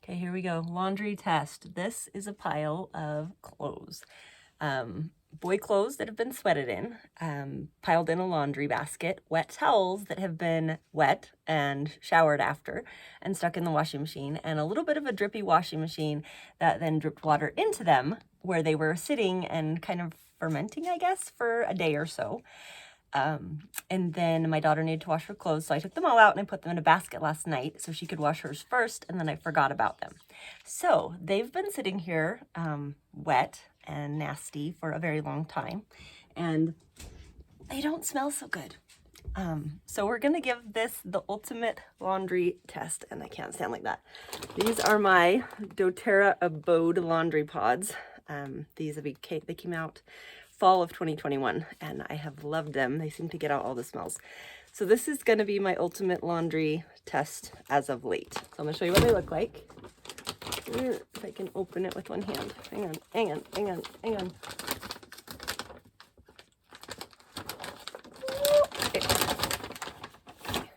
Okay, here we go. Laundry test. This is a pile of clothes. Boy clothes that have been sweated in, piled in a laundry basket, wet towels that have been wet and showered after and stuck in the washing machine, and a little bit of a drippy washing machine that then dripped water into them where they were sitting and kind of fermenting, I guess, for a day or so. And then my daughter needed to wash her clothes, so I took them all out and I put them in a basket last night so she could wash hers first, and then I forgot about them. So they've been sitting here wet and nasty for a very long time, and they don't smell so good. So we're gonna give this the ultimate laundry test, and I can't stand like that. These are my doTERRA Abode Laundy Pods. These they came out fall of 2021, and I have loved them. They seem to get out all the smells. So this is going to be my ultimate laundry test as of late. So I'm going to show you what they look like. If I can open it with one hand. Hang on. Okay.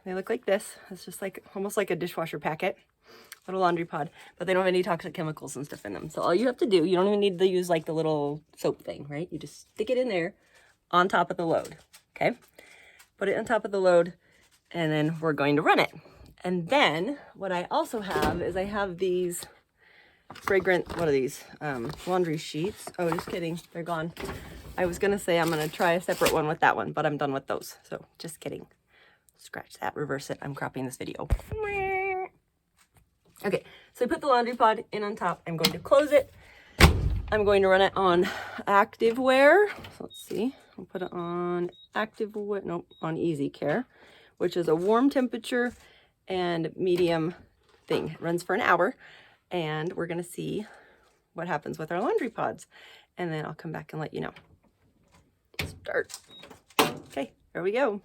They look like this. It's just like almost like a dishwasher packet. Little laundry pod, but they don't have any toxic chemicals and stuff in them. So all you have to do, you don't even need to use like the little soap thing, right? You just stick it in there on top of the load, okay? Put it on top of the load, and then we're going to run it. And then what I also have is I have these fragrant, what are these? Laundry sheets. Oh, just kidding, they're gone. I was gonna say I'm gonna try a separate one with that one, but I'm done with those. So just kidding. Scratch that, reverse it. I'm cropping this video. Okay, so I put the laundry pod in on top. I'm going to close it. I'm going to run it on active wear. So let's see. I'll put it on active wear, nope, on easy care, which is a warm temperature and medium thing. It runs for an hour, and we're going to see what happens with our laundry pods. And then I'll come back and let you know. Start. Okay, here we go.